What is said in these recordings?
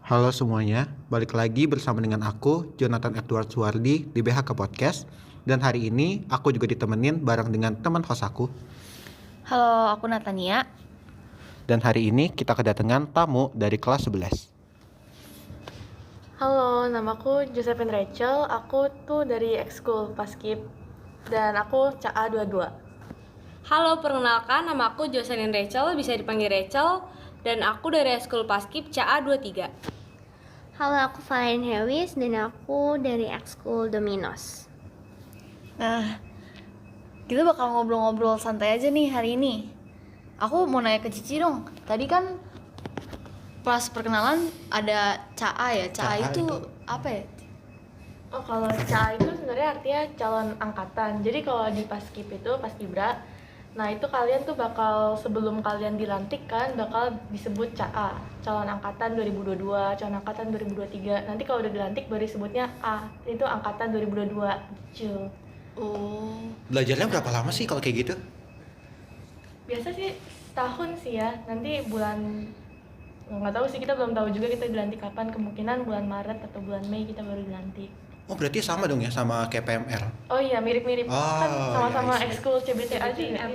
Halo semuanya, balik lagi bersama dengan aku, Jonathan Edward Suwardi di BHK Podcast. Dan hari ini aku juga ditemenin bareng dengan teman host aku. Halo, aku Natania. Dan hari ini kita kedatangan tamu dari kelas 11. Halo, namaku Josephine Rachel. Aku tuh dari Ekskul Paskib dan aku CA 22. Halo, perkenalkan nama aku Jocelyn Rachel, bisa dipanggil Rachel, dan aku dari Ekskul Paskib CA 23. Halo, aku Valen Hewis dan aku dari Ekskul Dominos. Nah, kita bakal ngobrol-ngobrol santai aja nih hari ini. Aku mau nanya ke Cici dong. Tadi kan kelas perkenalan ada CA ya. CA itu apa ya? Oh, kalau CA itu sebenarnya artinya calon angkatan. Jadi kalau di Paskib itu, Paskibra, nah itu kalian tuh bakal sebelum kalian dilantik kan bakal disebut CA, calon angkatan 2022, calon angkatan 2023. Nanti kalau udah dilantik baru disebutnya A, itu angkatan 2022 gitu. Oh, Belajarnya berapa lama sih kalau kayak gitu? Biasa sih setahun sih ya. Nanti bulan nggak tahu sih, kita belum tahu juga kita dilantik kapan. Kemungkinan bulan Maret atau bulan Mei kita baru dilantik. Oh berarti sama dong ya sama kayak PMR. Oh iya, mirip-mirip. Oh, Kan sama-sama iya, I see. ekskul CBT aja ya.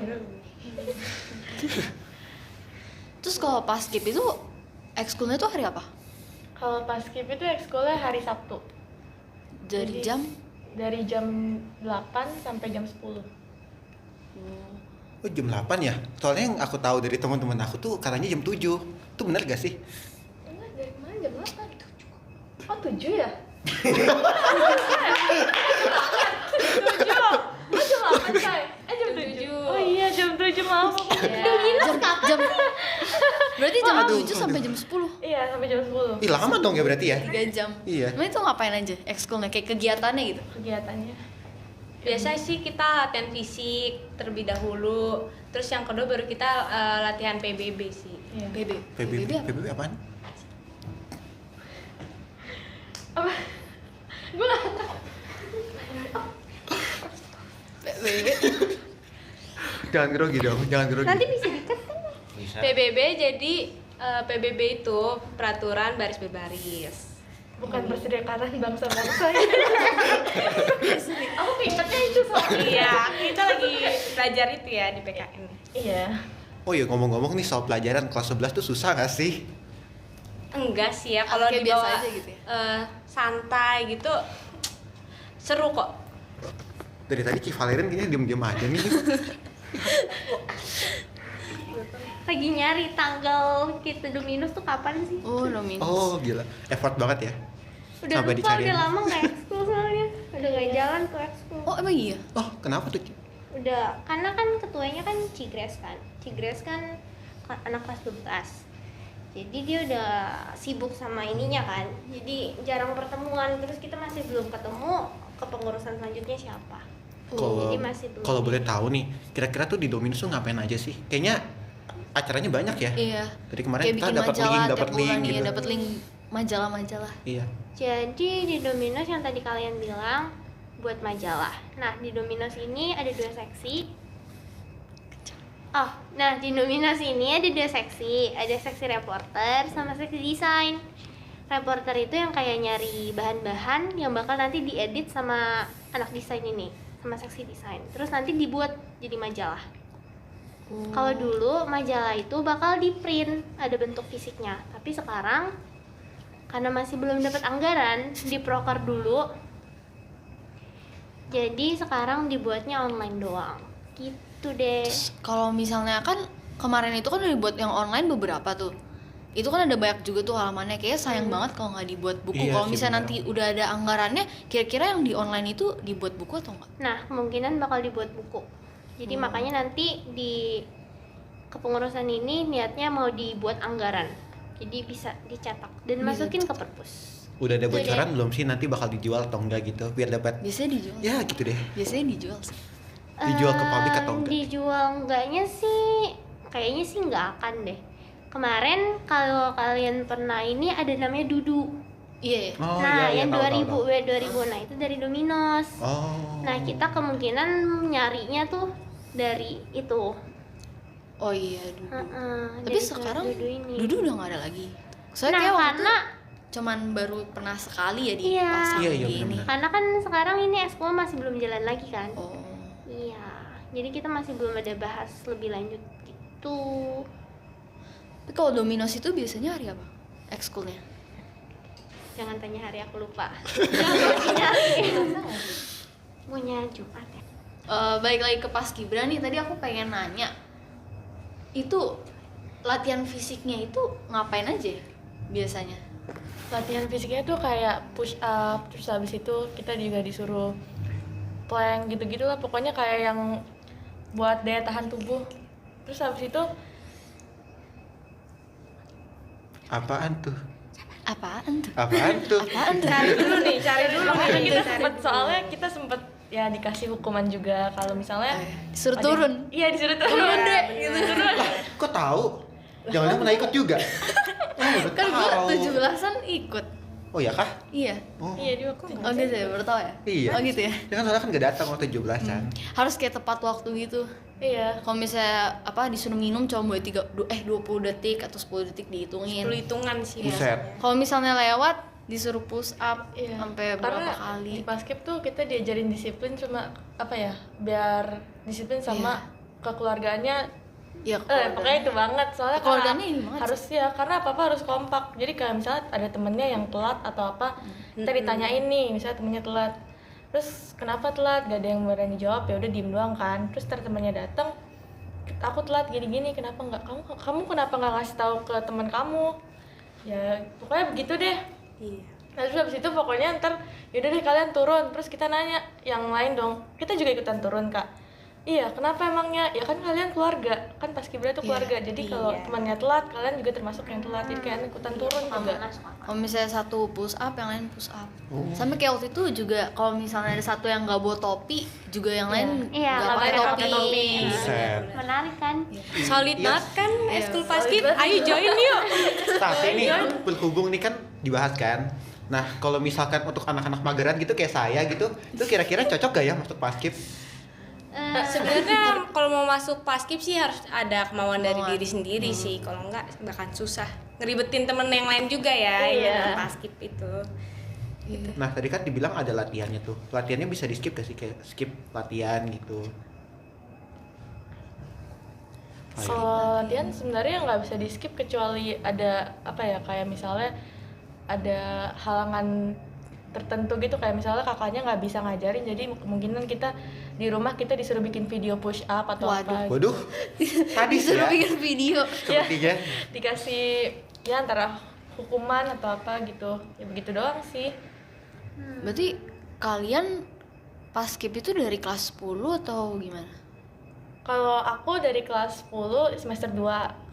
terus kalau Paskib itu ekskulnya tuh hari apa? Kalau Paskib itu ekskulnya hari Sabtu. Dari Jadi, jam? Dari jam 8 sampai jam 10. Oh jam 8 ya? Soalnya yang aku tahu dari teman-teman aku tuh katanya jam 7. Itu benar gak sih? Enggak, dari kemarin jam 8. Oh 7 ya? 7. Jam 8 Oh iya, jam 7 maaf. Jam berarti jam 7 sampai jam 10. Iya, sampai jam 10 Ih lama dong ya berarti ya? 3 jam. Iya. Emang itu ngapain aja ekskulnya? Kayak kegiatannya gitu? kegiatannya. Biasanya sih kita latihan fisik terlebih dahulu, terus yang kedua baru kita latihan PBB sih. Iya. PBB apa? PBB apaan? Apa? Gue nggak tahu. PBB. Jangan grogi dong, jangan grogi. Nanti bisa dikat kan? Bisa. PBB jadi PBB itu peraturan baris berbaris. Bukan persedekaran bangsa-bangsa ya. Aku keingetnya itu soalnya. Iya, kita lagi belajar itu ya di PKN. Iya. Oh iya ngomong-ngomong nih soal pelajaran kelas 11 tuh susah gak sih? Enggak sih ya, kalau Kayak dibawa biasa aja gitu ya? santai gitu seru kok. Dari tadi Ci Valerin kayaknya diem-diem aja nih. Lagi nyari tanggal kita Dominos tuh kapan sih? Oh, Dominos. Oh gila, effort banget ya. Udah sampai lupa, dicariin. udah lama nggak ekskul soalnya. Udah nggak jalan ke ekskul. Oh, emang iya? Oh kenapa tuh Ci? Udah, karena kan ketuanya kan Cigres kan. Cigres kan anak kelas 12. Jadi dia udah sibuk sama ininya kan. Jadi jarang pertemuan. Terus kita masih belum ketemu kepengurusan selanjutnya siapa. Kalau Jadi masih belum. kalau boleh tahu nih, kira-kira tuh di Dominus tuh ngapain aja sih? Kayaknya acaranya banyak ya. Iya. Dari kemarin Kayak kita bikin dapat majalah link, tiap dapat link bulan, gitu. iya, dapat link majalah-majalah. Iya. Jadi di Dominos yang tadi kalian bilang buat majalah. Nah, di Dominos ini ada 2 seksi. Oh, nah di Dominos ini ada 2 seksi. Ada seksi reporter sama seksi desain. Reporter itu yang kayak nyari bahan-bahan yang bakal nanti diedit sama anak desain ini, sama seksi desain. Terus nanti dibuat jadi majalah. Kalau dulu majalah itu bakal di print, ada bentuk fisiknya. Tapi sekarang karena masih belum dapat anggaran, diproker dulu. Jadi sekarang dibuatnya online doang. Gitu deh. Kalau misalnya kan kemarin itu kan udah dibuat yang online beberapa tuh. Itu kan ada banyak juga tuh halamannya, kayak sayang banget kalau nggak dibuat buku. Iya Kalau sih, misalnya bener. nanti udah ada anggarannya, kira-kira yang di online itu dibuat buku atau enggak? Nah, kemungkinan bakal dibuat buku. Jadi makanya nanti di kepengurusan ini niatnya mau dibuat anggaran. Jadi bisa dicetak dan masukin ke perpus. Udah ada Itu bocoran belum sih nanti bakal dijual atau enggak gitu biar dapat Biasanya dijual. ya gitu deh. Biasanya dijual sih. Dijual ke publik atau enggak? Dijual enggaknya sih kayaknya sih nggak akan deh. Kemarin kalau kalian pernah ini ada namanya Dudu. Iya, iya. Oh Nah, iya, iya, yang tahu, 2000 tahu. 2000 nah itu dari Dominos. Oh. Nah, kita kemungkinan nyarinya tuh dari itu. Oh iya, Dudu. Heeh, Tapi dari sekarang Dudu ini. Dudu udah nggak ada lagi. Soalnya Nah, kayak waktu karena cuman baru pernah sekali ya di Iya. pasang Iya, di ini. benar-benar. Karena kan sekarang ini ekskul masih belum jalan lagi kan. Oh. Iya, jadi kita masih belum ada bahas lebih lanjut gitu. Tapi kalau Dominos itu biasanya hari apa? Ekskulnya? Jangan tanya hari, aku lupa. Maunya Jumat ya. Balik lagi ke Paskibra nih, tadi aku pengen nanya, itu latihan fisiknya itu ngapain aja biasanya? Latihan fisiknya tuh kayak push up, terus habis itu kita juga disuruh plank gitu-gitu lah, pokoknya kayak yang buat daya tahan tubuh. Terus habis itu Apaan tuh? Apaan tuh? Apaan tuh? Apaan tuh? cari dulu nih kita sempet, soalnya kita sempet ya dikasih hukuman juga kalau misalnya Disuruh ada- turun. Iya, disuruh turun deh gitu. Kok tahu? Jangan-jangan pernah ikut juga? Baru Kan gua tahu. 17-an ikut. Oh ya kah? Iya. Oh, Iya, dia waktu Oh gitu ya, baru tau ya? iya. Oh gitu ya? Dia kan soalnya kan gak datang waktu 17-an. Harus kayak tepat waktu gitu. Iya. Kalau misalnya disuruh minum cuma boleh 20 detik atau 10 detik dihitungin. 10 hitungan sih. Buset. Kalau misalnya lewat disuruh push up Iya. sampai Karena berapa kali. di basket tuh kita diajarin disiplin, cuma apa ya, biar disiplin sama kekeluargaannya. Ya, Pokoknya itu banget, soalnya Kekeluargaannya karena ini banget harus ya, karena apa harus kompak. Jadi kayak misalnya ada temennya yang telat atau apa, kita ditanyain nih, misalnya temennya telat, terus kenapa telat, gak ada yang berani jawab, ya udah diem doang kan. Terus ntar temennya datang, aku telat gini-gini, kenapa nggak kamu kenapa nggak ngasih tahu ke teman kamu? Ya pokoknya begitu deh. Iya. Nah, terus habis itu pokoknya ntar yaudah deh kalian turun, terus kita nanya yang lain dong, kita juga ikutan turun kak. Iya, kenapa emangnya? Ya kan kalian keluarga, kan Paskibra itu keluarga, jadi kalau temannya telat, kalian juga termasuk yang telat, jadi kalian ikutan turun juga. Kalau misalnya satu push up, yang lain push up. Sampai kayak waktu itu juga kalau misalnya ada satu yang nggak bawa topi, juga yang lain Iya, nggak nggak pakai pakai topi. topi. Buset. Menarik kan? Solid Iya. banget kan ekskul paskib. banget. Ayo join yuk. Tapi nih berhubung nih kan dibahas kan. Nah, kalau misalkan untuk anak-anak mageran gitu kayak saya gitu, itu kira-kira cocok gak ya masuk paskib? Sebenarnya kalau mau masuk paskib sih harus ada kemauan dari diri sendiri Hmm. sih. Kalau enggak bahkan susah. Ngeribetin temen yang lain juga ya Iya. yang dalam paskib itu. Nah, tadi kan dibilang ada latihannya tuh. Latihannya bisa di skip gak sih? Kayak skip latihan gitu. Oh, iya. Kalau latihan sebenarnya nggak bisa di skip kecuali ada apa ya, kayak misalnya ada halangan tertentu gitu, kayak misalnya kakaknya nggak bisa ngajarin, jadi kemungkinan kita di rumah kita disuruh bikin video push up atau apa gitu. Waduh, sadis Disuruh ya bikin video. sepertinya. Dikasih ya antara hukuman atau apa gitu, ya begitu doang sih. Berarti kalian paskib itu dari kelas 10 atau gimana? Kalau aku dari kelas 10 semester 2,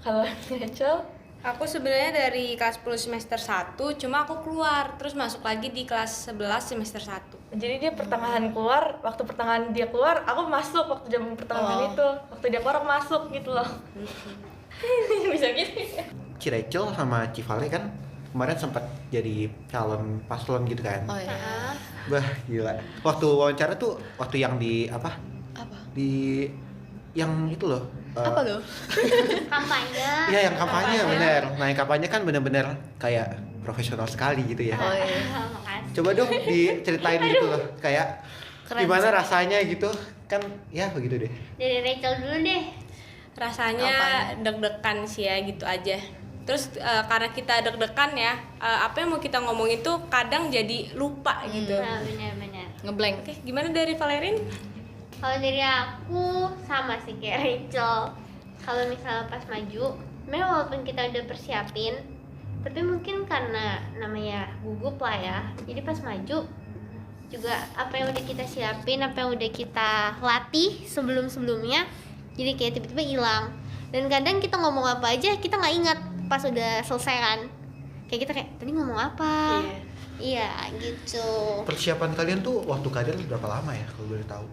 kalau Rachel Aku sebenarnya dari kelas 10 semester 1, cuma aku keluar terus masuk lagi di kelas 11 semester 1. jadi dia pertengahan keluar, waktu pertengahan dia keluar aku masuk, waktu jam pertengahan itu waktu dia keluar aku masuk gitu loh. Bisa gitu. Ci Rachel sama Ci Vale kan kemarin sempat jadi calon paslon gitu kan. Oh iya. Bah, gila. Waktu wawancara tuh waktu yang di apa? Apa? Di yang itu loh. Apa tuh? Kampanye. Iya, yang kampanye bener. Nah, yang kampanye kan bener-bener kayak profesional sekali gitu ya. Oh iya. Makasih. Coba dong diceritain gitu loh, kayak Keren gimana sih. rasanya gitu kan, ya begitu deh. Dari Rachel dulu deh. Rasanya deg-degan sih ya gitu aja. Terus karena kita deg-degan ya, apa yang mau kita ngomongin tuh kadang jadi lupa gitu. Nah, benar-benar. Ngeblank. Oke, gimana dari Valerin? Kalau dari aku sama sih kayak Rachel. Kalau misalnya pas maju, memang walaupun kita udah persiapin, tapi mungkin karena namanya gugup lah ya. Jadi pas maju juga apa yang udah kita siapin, apa yang udah kita latih sebelum-sebelumnya, jadi kayak tiba-tiba hilang. Dan kadang kita ngomong apa aja kita nggak ingat pas udah selesai kan. Kayak kita kayak tadi ngomong apa? Iya gitu. Persiapan kalian tuh waktu kalian berapa lama ya kalau boleh tahu?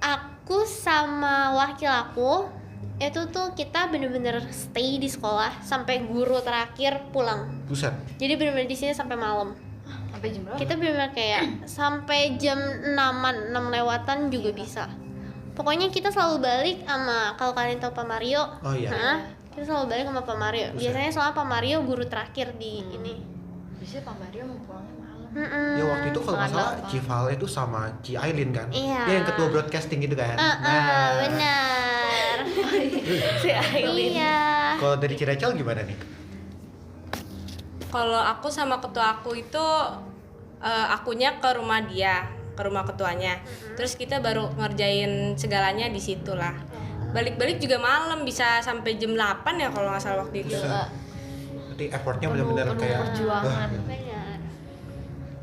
Aku sama wakil aku itu tuh kita bener-bener stay di sekolah sampai guru terakhir pulang. Buset. Jadi bener-bener di sini sampai malam. Sampai jam berapa? Kita bener-bener kayak sampai jam 6-an, 6 lewatan juga bisa. Pokoknya kita selalu balik sama, kalau kalian tahu Pak Mario. Oh iya. Kita selalu balik sama Pak Mario. Buset. Biasanya soalnya Pak Mario guru terakhir di ini. Biasanya Kak Maria mau pulangnya malam. Ya waktu itu kalau nggak salah Setengah Ci Vale itu sama Ci Ailin kan. Iya. Dia yang ketua broadcasting gitu kan. Benar. Si Aileen. Iya. Kalau dari Ci Rachel gimana nih? Kalau aku sama ketua aku itu akunya ke rumah dia, ke rumah ketuanya. Terus kita baru ngerjain segalanya di situ lah. Balik-balik juga malam, bisa sampai jam 8 ya kalau nggak salah waktu itu. Bisa. Berarti effortnya benar-benar Penuh kayak perjuangan. Benar.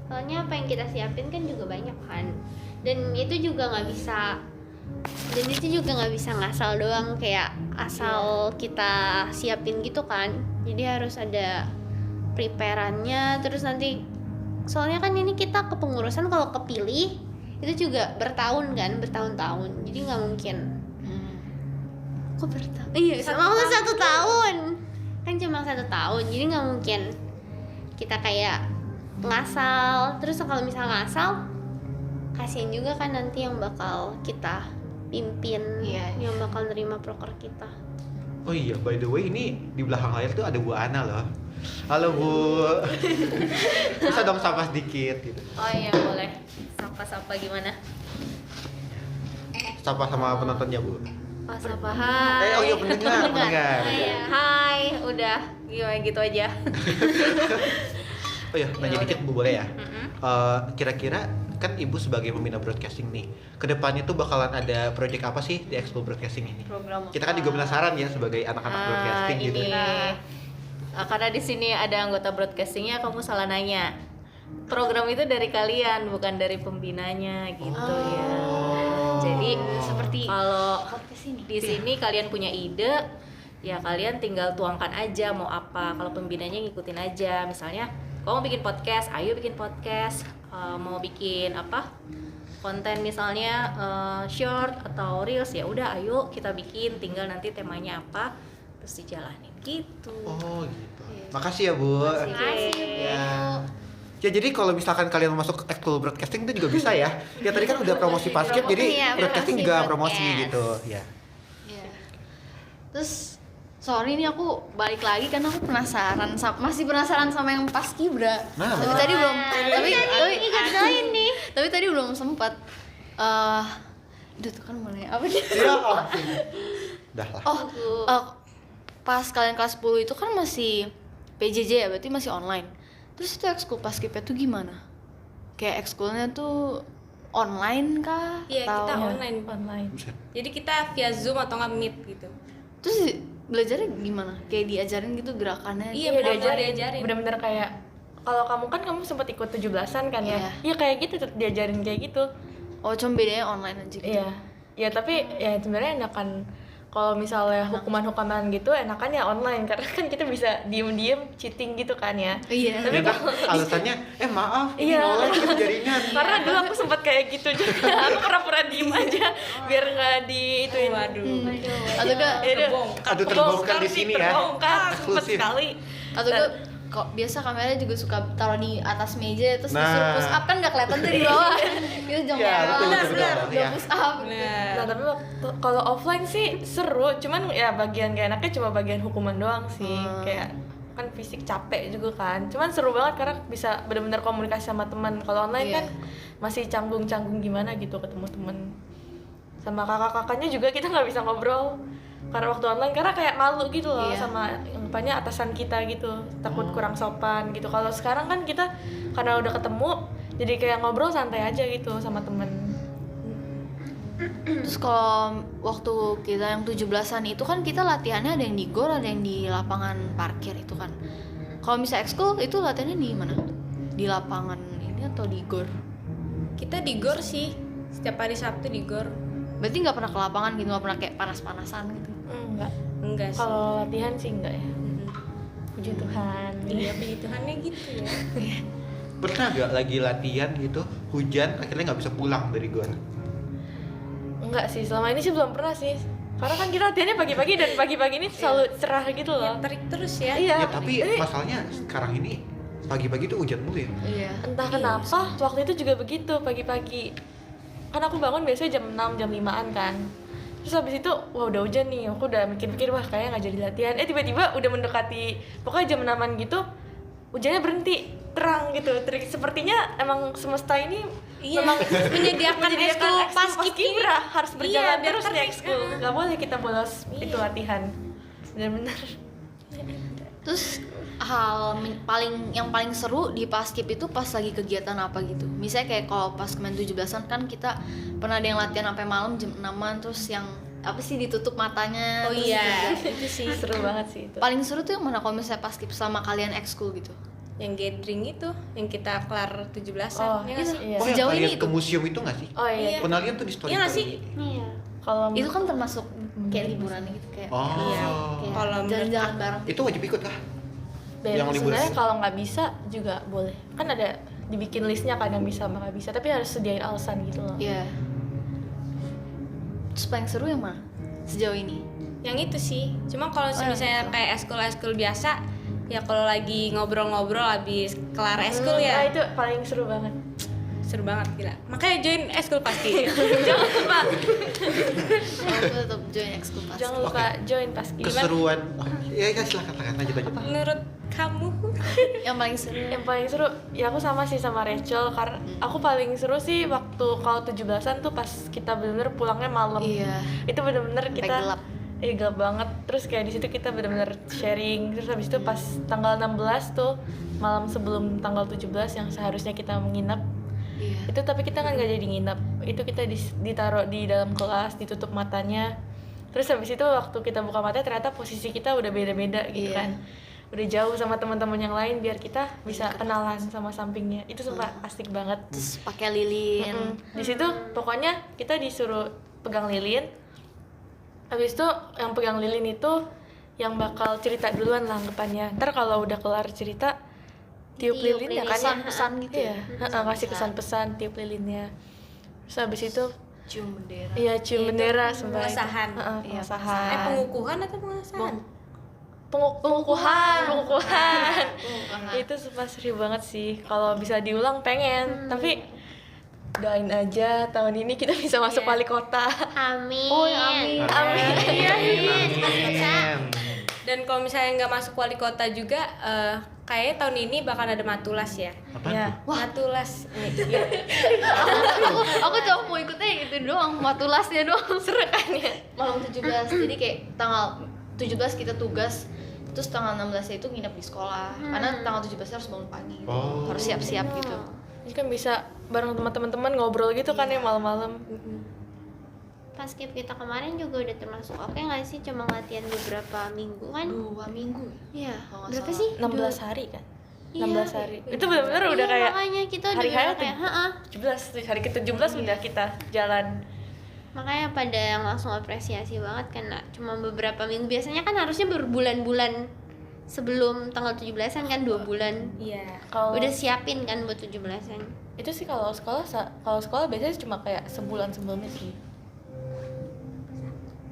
Soalnya apa yang kita siapin kan juga banyak kan. Dan itu juga nggak bisa ngasal doang kayak asal kita siapin gitu kan. Jadi harus ada prepare-annya, terus nanti soalnya kan ini kita kepengurusan kalau kepilih itu juga bertahun-tahun. Jadi nggak mungkin. Kok bertahun? Iya, sama 1 tahun. Kan cuma 1 tahun. Jadi nggak mungkin kita kayak ngasal. Terus kalau misalnya ngasal, kasihan juga kan nanti yang bakal kita pimpin, yang bakal nerima proker kita. Oh iya, by the way ini di belakang layar tuh ada Bu Ana loh. Halo Bu. Bisa dong sapa sedikit gitu. Oh iya boleh. Sapa-sapa gimana? Sapa sama penontonnya Bu. Oh sapa hai. Oh iya pendengar. Hai, udah gimana gitu aja. Oh iya, nanya dikit Bu boleh ya? Kira-kira kan Ibu sebagai pembina broadcasting nih, kedepannya tuh bakalan ada project apa sih di Expo Broadcasting ini? Program. Kita kan juga penasaran ya sebagai anak-anak broadcasting gitu. Karena di sini ada anggota broadcastingnya, kamu salah nanya. Program itu dari kalian, bukan dari pembinanya gitu ya. Jadi seperti kalau di sini kalian punya ide, ya kalian tinggal tuangkan aja mau apa. Kalau pembinanya ngikutin aja. Misalnya, kamu bikin podcast, ayo bikin podcast. Mau bikin apa? Konten misalnya short atau reels, ya udah ayo kita bikin, tinggal nanti temanya apa terus dijalanin gitu. Oh gitu. Makasih ya Bu. Makasih. Ya. Ya jadi kalau misalkan kalian mau masuk Expo Broadcasting itu juga bisa ya. Ya tadi kan udah promosi basket, jadi Iya, broadcasting promosi juga promosi broadcast. gitu. Ya. Terus sorry nih aku balik lagi karena aku masih penasaran sama yang paskibra. Nah, tapi betul. tadi belum Ini kerjain nih. tapi tadi belum sempat. Aduh tuh kan mulai apa sih? Ya ampun. Dah lah. Pas kalian kelas 10 itu kan masih PJJ ya, berarti masih online. Terus itu ekskul paskibra tuh gimana? Kayak ekskulnya tuh online kah? Iya, Atau- kita online. Buset. Jadi kita via Zoom atau nggak Meet gitu. Terus belajarnya gimana? Kayak diajarin gitu gerakannya? Iya, diajarin. Bener-bener kayak kalau kamu sempat ikut 17-an kan ya? Iya. Iya kayak gitu, diajarin kayak gitu. Oh, cuma bedanya online aja gitu. Iya. Ya tapi ya sebenarnya enakan kalau misalnya hukuman-hukuman gitu enakan ya online karena kan kita bisa diem-diem cheating gitu kan ya. Iya. Ya kan alasannya maaf ini Iya. online gitu jaringan. Karena dulu aku sempat kayak gitu juga. Aku pura-pura diem aja biar nggak di ituin. Waduh. Atau enggak Ya udah. Aduh, terbongkar di sini ya. Terbongkar sempet Eksklusif. sekali. atau enggak kok biasa kamera juga suka taruh di atas meja terus Nah. disuruh push up kan nggak kelihatan tuh di bawah. Itu jam Iya, betul, berapa? betul, betul, Jam ya. push up. Nah tapi kalau offline sih seru, cuman ya bagian gak enaknya cuma bagian hukuman doang sih. Kayak kan fisik capek juga kan, cuman seru banget karena bisa benar-benar komunikasi sama teman. Kalau online Iya. kan masih canggung-canggung gimana gitu ketemu temen, sama kakak-kakaknya juga kita nggak bisa ngobrol karena waktu online, karena kayak malu gitu loh Iya. sama anggapannya atasan kita gitu, takut kurang sopan gitu. Kalau sekarang kan kita karena udah ketemu jadi kayak ngobrol santai aja gitu sama temen. Terus kalau waktu kita yang 17-an itu kan kita latihannya ada yang di gor, ada yang di lapangan parkir itu kan. Kalau misalnya ekskul itu latihannya di mana? Di lapangan ini atau di gor? Kita di GOR sih. Setiap hari Sabtu di GOR. Berarti nggak pernah ke lapangan gitu, nggak pernah kayak panas-panasan gitu. Enggak. Enggak sih. Kalau latihan sih enggak ya. Puji Tuhan. Iya, puji Tuhannya gitu ya. Pernah gak lagi latihan gitu hujan akhirnya nggak bisa pulang dari gor? Enggak sih, selama ini sih belum pernah sih. Karena kan kita latihannya pagi-pagi dan pagi-pagi ini selalu cerah gitu loh. Terik terus ya. Iya. Ya tapi masalahnya sekarang ini pagi-pagi tuh hujan mulu ya. Iya. Entah kenapa waktu itu juga begitu pagi-pagi. Kan aku bangun biasanya jam 6, jam 5-an kan. Terus habis itu, wah udah hujan nih, aku udah mikir-mikir wah kayaknya nggak jadi latihan. Tiba-tiba udah mendekati, pokoknya jam 6-an gitu, hujannya berhenti. terang gitu. Sepertinya emang semesta ini Iya, memang menyediakan ekskul paskibra harus berjalan biar terus di tertib. ekskul. Nggak boleh kita bolos itu latihan. Benar-benar. Terus yang paling seru di paskib itu pas lagi kegiatan apa gitu. Misalnya kayak kalau pas kemarin 17-an kan kita pernah ada yang latihan sampai malam jam 6-an, terus yang apa sih ditutup matanya. Oh terus iya, juga. itu sih Seru banget sih itu. Paling seru tuh yang mana kalau misalnya paskib selama kalian ekskul gitu. yang gathering itu, yang kita kelar 17-an. Oh, ya nggak sih? iya. Oh, yang Sejauh kalian ini ke itu? museum itu nggak sih? Oh iya. Pernah lihat tuh di story. Iya nggak sih? Iya. Kalau Itu kan termasuk kayak liburan gitu kayak. Oh. Iya, kayak Kalau menurut jalan-jalan bareng. Itu wajib ikut kah? yang yang liburan. sebenarnya kalau nggak bisa juga boleh. Kan ada dibikin listnya kan yang bisa sama nggak bisa, tapi harus sediain alasan gitu loh. Iya. Terus paling seru yang mana sejauh ini? Yang itu sih. Cuma kalau misalnya kayak ekskul biasa, ya kalau lagi ngobrol-ngobrol habis kelar ekskul Nah, ya itu paling seru banget. seru banget gila. Makanya join ekskul pasti. Jangan lupa. Aku tetap join ekskul paskib. Jangan lupa join paskib. Keseruan. Oh, ya silakan lanjut. Menurut kamu? Yang paling seru. Yang paling seru ya aku sama sih sama Rachel, karena aku paling seru sih waktu kalau 17-an tuh pas kita bener-bener pulangnya malam. Iya. Itu bener-bener Sampai kita gelap. Iya gelap banget. Terus kayak di situ kita bener-bener sharing. Terus habis itu pas tanggal 16 tuh malam sebelum tanggal 17 yang seharusnya kita menginap. Iya. Itu tapi kita kan nggak jadi nginap. Itu kita ditaruh di dalam kelas, ditutup matanya. Terus habis itu waktu kita buka mata ternyata posisi kita udah beda-beda gitu Iya. kan. Udah jauh sama teman-teman yang lain biar kita bisa kenalan sama sampingnya. Itu sumpah asik banget. Terus pakai lilin. Di situ pokoknya kita disuruh pegang lilin. Habis itu yang pegang lilin itu yang bakal cerita duluan lah anggapannya. Ntar kalau udah kelar cerita tiup Tiup lilinnya kan ya. Pesan-pesan gitu Iya, ya. ngasih pesan-pesan tiup lilinnya. Terus habis itu Cium bendera. iya cium bendera sumpah. itu. pengesahan. Heeh, Iya, pengesahan. Pengukuhan atau pengesahan? Pengukuhan. Pengukuhan. Itu sumpah seru banget sih. Kalau bisa diulang pengen, tapi doain aja tahun ini kita bisa masuk Iya. wali kota. Amin. Oh, ya amin. Amin. Dan kalau misalnya nggak masuk wali kota juga, kayaknya tahun ini bakal ada matulas ya. Apaan Ya. tuh? Matulas. Aku cuma mau ikutnya gitu doang, matulasnya doang. Seru kan ya? Malam 17, jadi kayak tanggal 17 kita tugas, terus tanggal 16 itu nginep di sekolah. Karena tanggal 17 harus bangun pagi, gitu. Oh. Harus siap-siap gitu. Jadi kan bisa bareng teman-teman ngobrol gitu kan ya malam-malam. Paskib kita kemarin juga udah termasuk oke nggak sih? Cuma latihan beberapa minggu kan? 2 minggu ya? Iya. Kalau nggak Berapa salah. sih? 16 hari kan? Iya. 16 hari. Itu benar-benar udah Iya, kayak makanya kita udah hari bener tuh. kayak, "Heeh." 17 tuh, hari ke-17 udah kita jalan. Makanya pada yang langsung apresiasi banget kan, nah, cuma beberapa minggu. Biasanya kan harusnya berbulan-bulan sebelum tanggal 17-an kan 2 bulan. Iya. Kalau Udah siapin kan buat 17-an. itu sih kalau sekolah biasanya cuma kayak sebulan sebelumnya sih.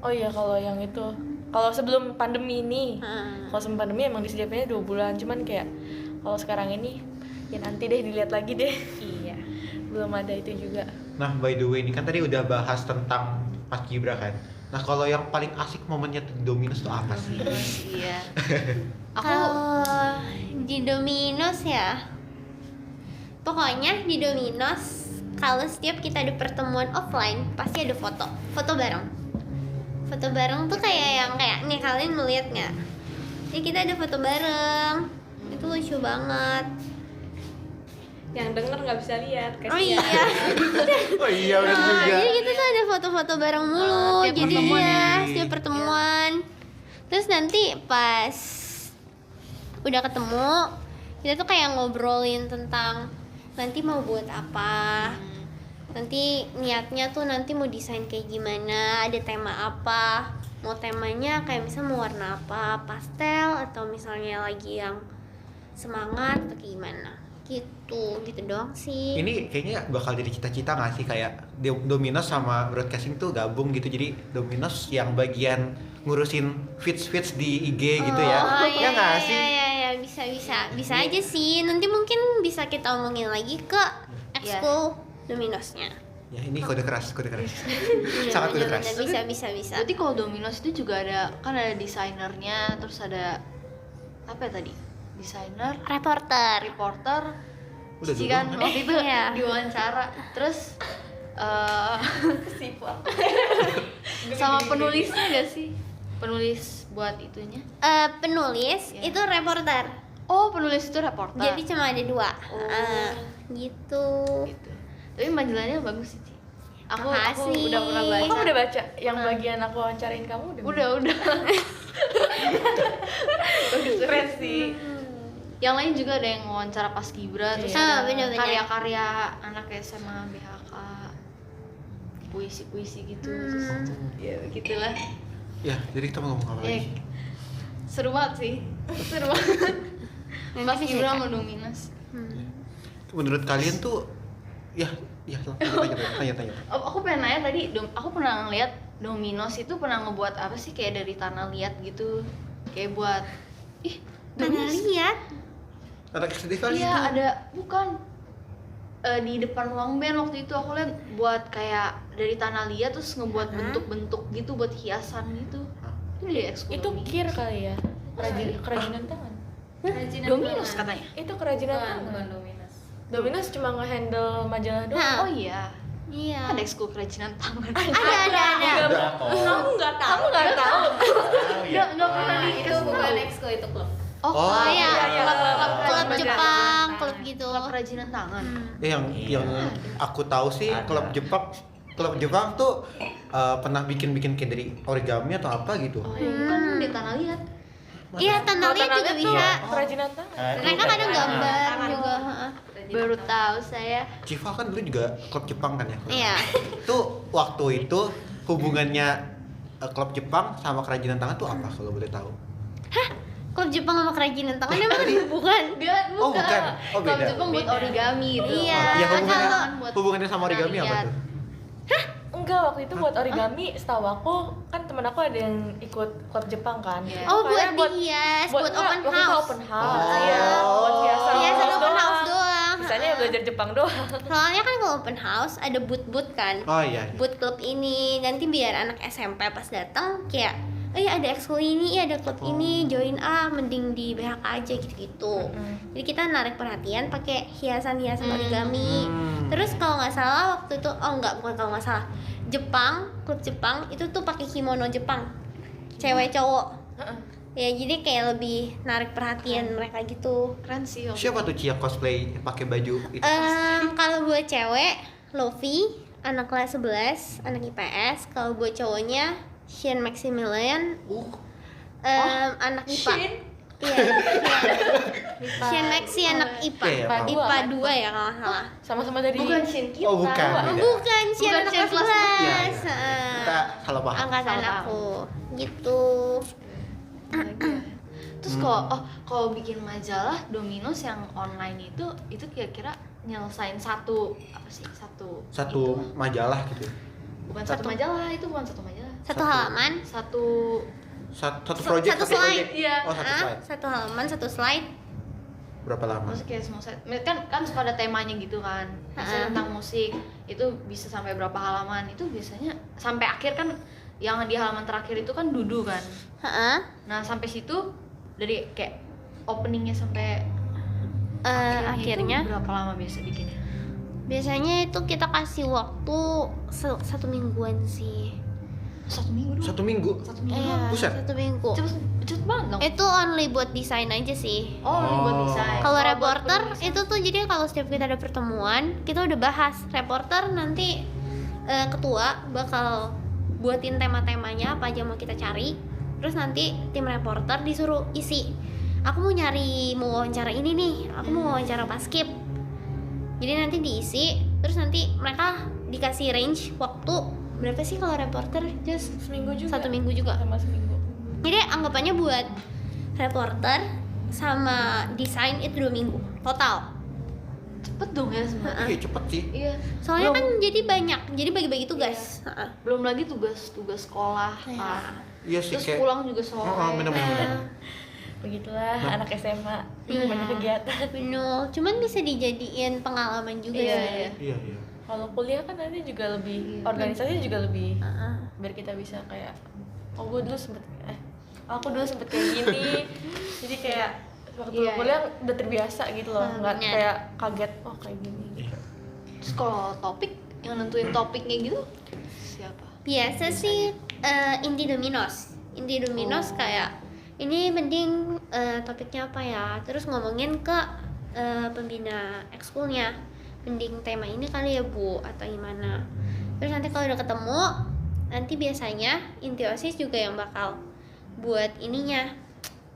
Oh iya kalau yang itu kalau sebelum pandemi ini, kalau sebelum pandemi emang disediakannya 2 bulan, cuman kayak kalau sekarang ini ya nanti deh dilihat lagi deh. Iya. Belum ada itu juga. Nah, by the way, ini kan tadi udah bahas tentang Paskibra kan. Nah, kalau yang paling asik momennya di Dominus tuh apa sih? Iya. Aku Kalau di Domino's ya, pokoknya di Domino's kalau setiap kita ada pertemuan offline pasti ada foto bareng. Foto bareng tuh kayak yang kayak nih, kalian melihat nggak? Jadi kita ada foto bareng, itu lucu banget. Yang denger nggak bisa lihat. Oh kasihan. iya. Oh iya, benar Nah, juga. jadi kita tuh ada foto-foto bareng mulu. Tiap Jadi pertemuan ya, nih. setiap pertemuan. Terus nanti pas udah ketemu, kita tuh kayak ngobrolin tentang nanti mau buat apa. Nanti niatnya tuh nanti mau desain kayak gimana, ada tema apa. Mau temanya kayak misalnya mau warna apa, pastel atau misalnya lagi yang semangat atau kayak gimana. Gitu doang sih. Ini kayaknya bakal jadi cita-cita nggak sih kayak Dominos sama broadcasting tuh gabung gitu, jadi Dominos yang bagian ngurusin feeds di IG gitu ya? Oh, Ya nggak sih? Iya, bisa aja sih. Nanti mungkin bisa kita omongin lagi ke ekskul Dominosnya. Ya ini kode keras. Iya, Sangat kode bener-bener keras. bisa. berarti kalau Domino's itu juga ada kan ada desainernya, terus ada apa ya tadi? desainer, Reporter. reporter, Udah Cici dulu. kan waktu itu Iya. diwawancara, terus sama penulisnya gak sih? Penulis buat itunya. Penulis Iya. itu reporter. Oh, penulis itu reporter. Jadi cuma ada 2. Oh. Gitu. gitu. Tapi majalahnya bagus sih, Ci. Aku Makasih. udah pernah baca. Kamu udah baca yang bagian aku wawancarain kamu Udah. Bagus keren sih. Yang lain juga ada yang wawancara Paskibra, terus Iya. ada Bener-bener. karya-karya anak SMA BHK, puisi-puisi gitu. Terus, ya gitulah. Ya, jadi kita mau ngomong apa Ya, lagi? seru banget sih. Seru banget. Paskibra sama Dominos. Menurut kalian tuh ya tanya. Aku pengen nanya tadi, aku pernah ngeliat Dominos itu pernah ngebuat apa sih kayak dari tanah liat gitu, kayak buat Mana lihat? Anak SD kali iya itu. ada bukan di depan ruang band waktu itu aku lihat buat kayak dari tanah liat terus ngebuat bentuk-bentuk gitu buat hiasan gitu. Itu dari ekskul itu Dominos. kir kali ya, kerajinan tangan. Dominos katanya. Itu kerajinan tangan. bukan Dominos. Dominos cuma nge-handle majalah doang. Nah, Oh iya. iya. Ada ekskul kerajinan tangan. Ada. Kamu nggak tahu? Kamu nggak tahu? Nggak pernah di Itu bukan exco, itu klub. Oh, Oh, iya. Klub majalah. Jepang, klub gitu. Klub kerajinan tangan. Yang aku tahu sih klub Jepang tuh pernah bikin kayak dari origami atau apa gitu. Oh, iya, bukan di tanah liat. Iya, tanah liat juga bisa. Kerajinan tangan. Mereka kadang gambar juga. heeh. Baru tahu saya. Civa kan dulu juga klub Jepang kan ya? Iya. Itu waktu itu hubungannya klub Jepang sama kerajinan tangan tuh apa kalau boleh tahu? Klub Jepang sama kerajinan tangan emang bukan. Oh, bukan. Oh, Klub beda. Jepang buat origami gitu. Iya. Ya kan hubungannya sama origami apa liat. tuh? Enggak, waktu itu buat origami, setahu aku kan temen aku ada yang ikut klub Jepang kan. Iya. Oh, Makanya buat dihias, buat enggak, open waktu itu house. open house. Oh. Iya, buat hiasan. Hiasan open doang. house doang. Bisanya ya belajar Jepang doang. Soalnya kan kalau open house ada booth-booth kan. Oh iya. Booth klub ini nanti biar anak SMP pas datang kayak ada ekskul ini, ada klub ini, join mending di BHK aja gitu-gitu. Jadi kita narik perhatian pakai hiasan-hiasan origami. Terus kalau nggak salah waktu itu, bukan kalau nggak salah, klub Jepang itu tuh pakai kimono Jepang, cewek cowok. Ya jadi kayak lebih narik perhatian mereka gitu. Keren sih. waktu Siapa tuh Cia cosplay pakai baju itu? Kalau buat cewek, Lofi, anak kelas 11, anak IPS. Kalau buat cowoknya, Shin Maximilian, anak IPA. Iya. Shin Maxi anak IPA. Iya, paham. IPA 2 ya kalau nggak salah. Sama-sama dari Bukan Shin kita. Oh, bukan. Beda. Bukan Shin Bukan anak Shin kelas kelas 11. Iya, Kita salah paham. Angkatan Salah aku. Gitu. Terus kalau bikin majalah Dominos yang online itu kira-kira nyelesain satu Satu majalah gitu. bukan satu majalah, itu bukan satu majalah. Satu halaman. Satu Satu project. Satu slide. Iya. Oh, satu slide. Satu halaman, satu slide. Berapa lama? maksudnya kayak semua set. Kan suka ada temanya gitu kan. Misalnya tentang musik, itu bisa sampai berapa halaman. Itu biasanya sampai akhir kan, yang di halaman terakhir itu kan dudu kan. Heeh. Nah, sampai situ dari kayak openingnya sampai Akhirnya itu berapa lama biasa bikinnya? biasanya itu kita kasih waktu 1 mingguan sih. 1 minggu doang. 1 minggu. 1 minggu Iya, doang. Buset. 1 minggu. Cepet banget dong. Itu only buat desain aja sih. Ini buat desain. Kalau buat reporter penulisan. itu tuh jadi kalau setiap kita ada pertemuan kita udah bahas. Reporter nanti ketua bakal buatin tema-temanya apa aja mau kita cari. Terus nanti tim reporter disuruh isi. Aku mau wawancara ini nih. Aku mau wawancara Paskib. Jadi nanti diisi. Terus nanti mereka dikasih range waktu berapa sih kalau reporter? Just seminggu juga. 1 minggu juga. Sama seminggu. Jadi anggapannya buat reporter sama desain itu 2 minggu total. Cepet dong ya sebenarnya. Iya, cepet sih. Iya. Soalnya Belum- kan jadi banyak, jadi bagi-bagi tugas. Heeh. belum lagi tugas sekolah Iya. kan. Iya sih Terus kayak. pulang juga sore. Bener-bener. Begitulah anak SMA. Banyak kegiatan. Bener, cuman bisa dijadiin pengalaman juga Iya, sih. iya. Iya, iya. Kalau kuliah kan nanti juga lebih organisasi juga lebih Heeh. biar kita bisa kayak aku dulu sempet kayak gini. Jadi kayak waktu Iya, kuliah udah terbiasa gitu loh, nggak bener. kayak kaget oh kayak gini. Terus kalau topik yang nentuin topiknya gitu siapa? Biasa sih Inti Dominos. Inti Dominos kayak ini mending topiknya apa ya? Terus ngomongin ke pembina ekskulnya. Mending tema ini kali ya Bu atau gimana. Terus nanti kalau udah ketemu, nanti biasanya inti OSIS juga yang bakal buat ininya.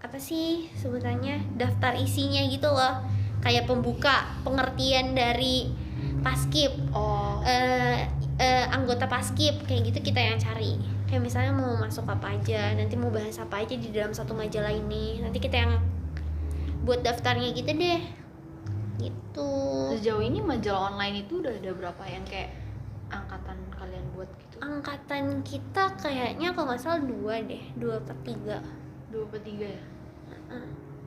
Apa sih sebutannya? Daftar isinya gitu loh. Kayak pembuka, pengertian dari paskib. Oh, Anggota paskib kayak gitu kita yang cari. Kayak misalnya mau masuk apa aja, nanti mau bahas apa aja di dalam satu majalah ini. Nanti kita yang buat daftarnya gitu deh. Gitu. sejauh ini majalah online itu udah ada berapa yang kayak angkatan kalian buat gitu? Angkatan kita kayaknya kalau nggak salah 2 deh, 2/3. 2/3 ya?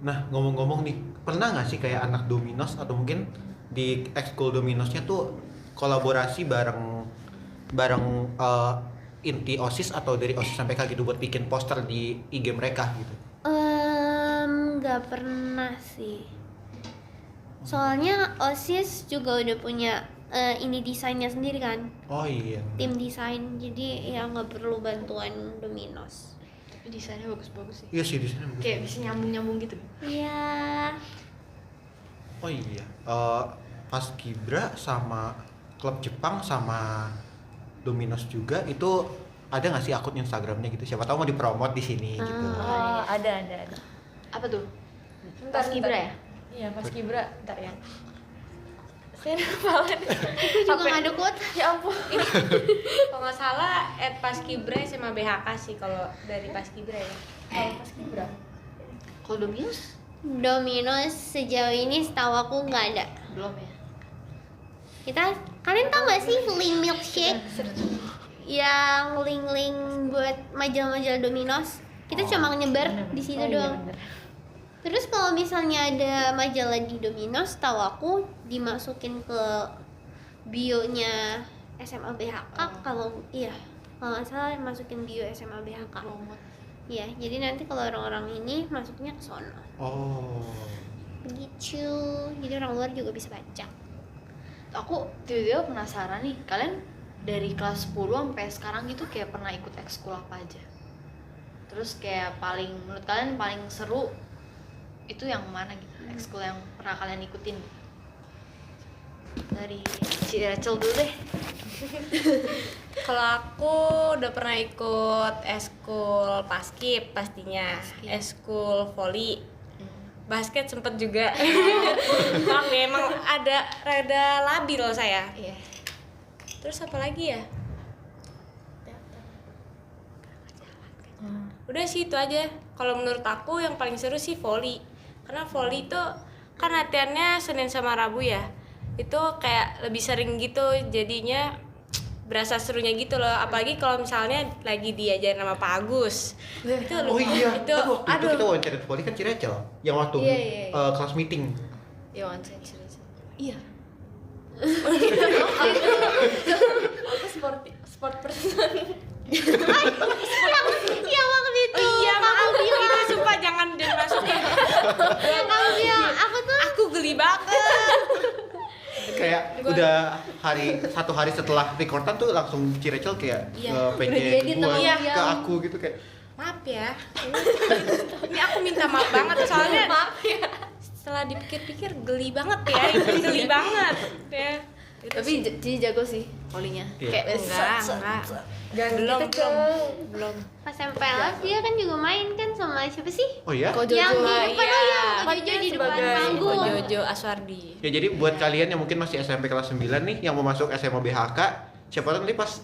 Nah, ngomong-ngomong nih, pernah nggak sih kayak anak Dominos atau mungkin di ekskul Dominosnya tuh kolaborasi bareng inti OSIS atau dari OSIS sampai KG gitu buat bikin poster di IG mereka gitu? Nggak pernah sih. Soalnya OSIS juga udah punya ini desainnya sendiri kan, Oh iya. tim desain. Jadi ya nggak perlu bantuan Dominos. Tapi desainnya bagus-bagus sih. Iya sih di sana. Kayak bisa nyambung-nyambung gitu. Iya. Oh iya. Paskibra sama klub Jepang sama Dominos juga itu ada nggak sih akun Instagramnya gitu? Siapa tahu mau dipromot di sini gitu. Oh, ada. Apa tuh? Bentar, Paskibra bentar. ya? Iya, Paskibra. Bentar ya. Saya lupa. Aku juga nggak ada kuota. Ya ampun. Kalau nggak salah @paskibra sama BHK sih kalau dari Paskibra ya. Kalau Paskibra. Kalau Dominos? Dominos sejauh ini setahu aku nggak ada. Belum ya? Kalian tau gak sih link milkshake? Yang link-link buat majalah-majalah Dominos? Kita cuma nyebar di situ doang. Terus kalau misalnya ada majalah di Dominos, tahu aku dimasukin ke bio-nya SMA BHK. Kalau nggak salah masukin bio SMA BHK. Iya, jadi nanti kalau orang-orang ini masuknya ke sono. Oh. Begitu. Jadi orang luar juga bisa baca. Aku tiba-tiba penasaran nih, kalian dari kelas 10 sampai sekarang gitu kayak pernah ikut ekskul apa aja? Terus kayak menurut kalian paling seru itu yang mana gitu? Ekskul yang pernah kalian ikutin? Dari Ci Rachel dulu deh. Kalau aku udah pernah ikut eskul paskib pastinya, eskul voli, basket sempet juga. Maaf ya, emang ada rada labil saya. Iya. Terus apa lagi ya? Udah sih itu aja. Kalau menurut aku yang paling seru sih voli. Karena voli itu kan latihannya Senin sama Rabu ya. Itu kayak lebih sering gitu, jadinya berasa serunya gitu loh. Apalagi kalau misalnya lagi diajarin sama Pak Agus. Itu Oh iya. itu Waktu itu kita wawancara voli kan Ciracel yang waktu Iya. kelas meeting. Ya wawancara Ci Rachel. Iya. Aku sport person. Yang waktu itu iya, maaf itu sumpah jangan dimasukin. yang kamu bilang Aku geli banget. Kayak udah satu hari setelah recordan tuh langsung Ciracel kayak PC gua Iya. ke aku gitu kayak Maaf ya. Ini aku minta maaf banget soalnya. Maaf ya. Setelah dipikir-pikir geli banget ya. Geli banget ya. Itu Tapi Ci jago sih volinya. Iya. Kayak belum. pas MPLS dia kan juga main kan sama siapa sih? oh ya. Ko Jojo. Yang di depan iya. Ko Jojo di depan Sebagai panggung. Ko Jojo Aswardi. Ya jadi buat kalian yang mungkin masih SMP kelas 9 nih yang mau masuk SMA BHK, siapa tahu nanti pas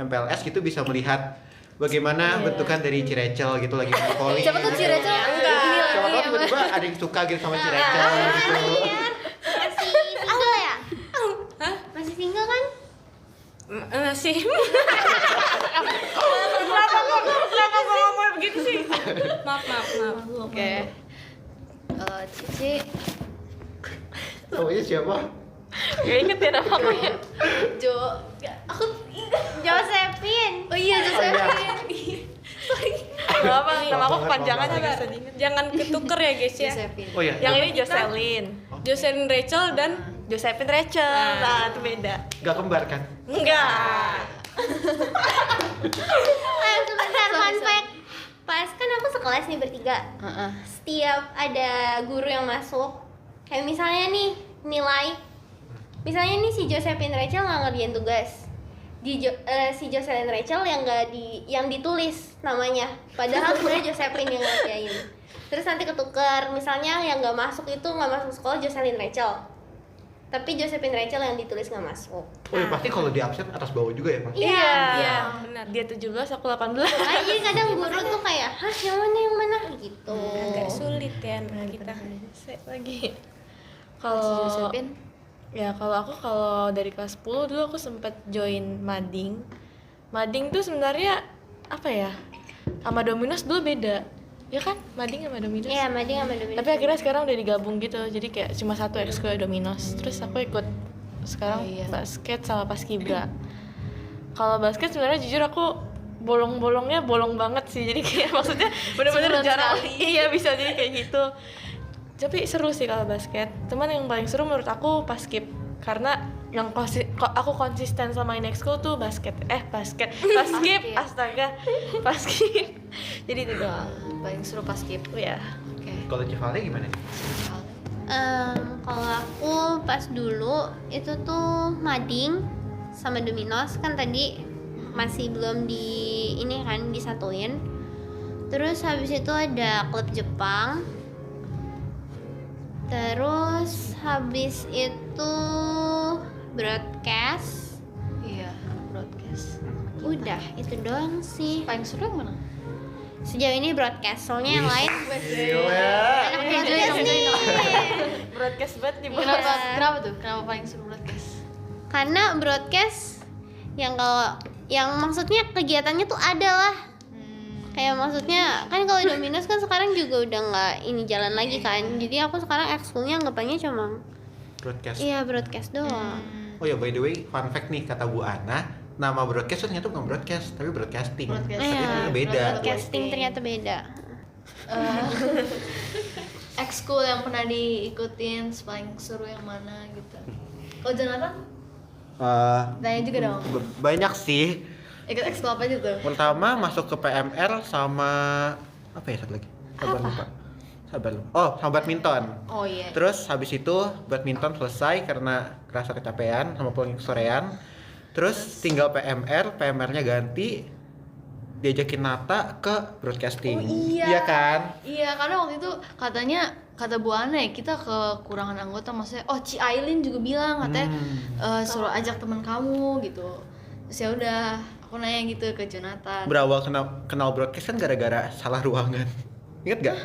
MPLS gitu bisa melihat bagaimana bentukan dari Ciracel gitu lagi main voli. Siapa tuh Ci Rachel? Siapa tahu tiba-tiba ada yang suka gitu sama Ciracel gitu. Masih single ya? Masih single kan? Sih. Kenapa gua ngomong begitu sih? Maaf. Oke. Cici Namanya siapa? Gak inget ya nama ya. Aku Josephine. Oh iya, Josephine. apa nama aku kepanjangan juga bisa diingat. Jangan ketuker ya guys ya. Josephine. Oh ya, Yang ini Jocelyn, Jocelyn Rachel dan Josephine Rachel. Nah, itu beda. nggak kembar kan? Enggak. Sebentar, fun fact. Pas kan aku sekelas nih bertiga. Heeh. Setiap ada guru yang masuk, kayak misalnya nih nilai, misalnya nih si Josephine Rachel nggak ngerjain tugas, si Jocelyn Rachel yang ditulis namanya, padahal sebenarnya Josephine yang ngerjain. Terus nanti ketukar, misalnya yang nggak masuk sekolah Jocelyn Rachel, tapi Josephine Rachel yang ditulis nggak masuk. Oh ya, pasti kalau di absen atas bawah juga ya, Mas? Iya, benar. Dia 17, aku 18. Nah, jadi kadang guru tuh kayak, hah yang mana gitu. Agak sulit ya anak kita. Lagi. Kalau Josephine. ya kalau dari kelas 10 dulu aku sempat join mading. Mading tuh sebenarnya apa ya? Sama Dominos dulu beda. Ya kan? Mading sama Dominos. Iya, mading sama Dominos. Tapi akhirnya sekarang udah digabung gitu. Jadi kayak cuma satu ekskul Dominos. Terus aku ikut sekarang basket sama paskibra. Kalau basket sebenarnya jujur aku bolong-bolongnya bolong banget sih. Jadi kayak maksudnya bener-bener Sebulan jarang. sekali. Iya, bisa jadi kayak gitu. Tapi seru sih kalau basket. Cuman yang paling seru menurut aku paskib. Karena yang aku konsisten sama in ekskul tuh paskib, astaga, paskib. Jadi itu doang. Paling seru pas skip. Ya. Oke. Kalau Civale gimana nih? Kalau aku pas dulu itu tuh mading sama Dominos kan tadi masih belum disatuin. Terus habis itu ada klub Jepang. Terus habis itu broadcast. Iya, broadcast. Udah, itu doang sih. Paling seru yang mana? Sejauh ini broadcast, soalnya yang lain Gila. anak broadcast nih. Broadcast banget nih, Bos. Kenapa tuh? Kenapa paling seru broadcast? Karena broadcast yang maksudnya kegiatannya tuh ada lah. Kayak maksudnya kan kalau Dominos kan sekarang juga udah nggak ini jalan lagi kan. Jadi aku sekarang ekskulnya anggapannya cuma Broadcast. iya broadcast doang. Oh ya, by the way, fun fact nih kata Bu Ana, nama broadcast ternyata bukan broadcast, tapi broadcasting. Broadcast. Tapi ternyata beda. Broadcasting ternyata beda. Ekskul yang pernah diikutin paling seru yang mana gitu? Oh Jonathan? Tanya juga dong. Banyak sih. Ikut ekskul apa aja tuh? Pertama masuk ke PMR sama apa ya satu lagi? Sabar lupa. Oh, sama badminton. Oh iya. Terus habis itu badminton selesai karena kerasa kecapean sama pulang sorean. Terus tinggal PMR-nya ganti diajakin Nata ke broadcasting. Oh iya. Iya kan? Iya, karena waktu itu kata Bu Ana ya, kita kekurangan anggota, maksudnya Ci Aileen juga bilang katanya suruh ajak teman kamu gitu. Terus ya udah, aku nanya gitu ke Jonathan. Berawal kenal broadcast kan gara-gara salah ruangan. Ingat gak?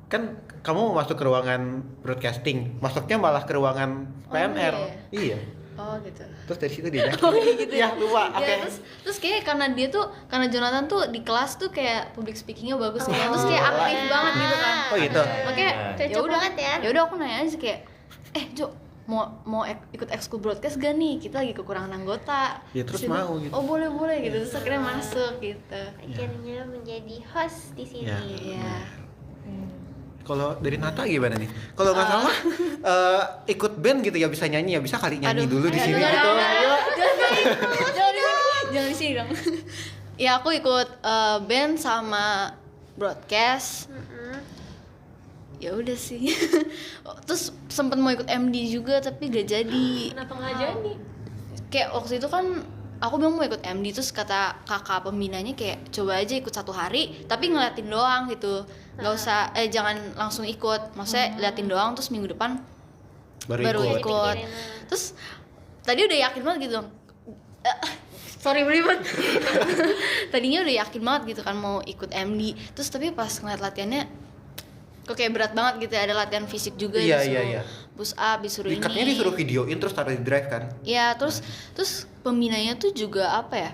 Kan kamu mau masuk ke ruangan broadcasting, masuknya malah ke ruangan PMR. Iya. Oh gitu. Terus dari situ dia. Oh gitu. Ya, lupa. Oke. Ya, terus kayak karena Jonathan tuh di kelas tuh kayak public speakingnya bagus kan. Terus kayak aktif banget gitu kan. Oh gitu. Makanya Cocok banget ya. Ya udah aku nanya aja kayak, Jo, mau ikut ekskul broadcast gak nih? Kita lagi kekurangan anggota. Ya, terus dia mau bilang, gitu. Oh boleh gitu. Terus akhirnya masuk gitu. Akhirnya menjadi host di sini. Ya. Iya. Kalau dari Nata gimana nih? Kalau nggak salah ikut band gitu ya, bisa nyanyi ya, bisa kali nyanyi dulu di sini gitu. Jangan di sini dong. Ya aku ikut band sama broadcast. Ya udah sih. Terus sempet mau ikut MD juga tapi gak jadi. Kenapa nggak jadi? Kayak waktu itu kan aku bilang mau ikut MD, terus kata kakak pembinanya kayak coba aja ikut 1 hari tapi ngeliatin doang gitu. Nggak usah jangan langsung ikut, maksudnya liatin doang, terus minggu depan baru ikut. Terus tadi udah yakin banget gitu. Sorry belibet. Tadinya udah yakin banget gitu kan mau ikut MD. Terus tapi pas ngeliat latihannya kok kayak berat banget gitu, ada latihan fisik juga, Iya, disuruh iya. push up, disuruh Ikatnya ini. disuruh videoin terus taruh di drive kan? Ya terus pembinanya tuh juga apa ya?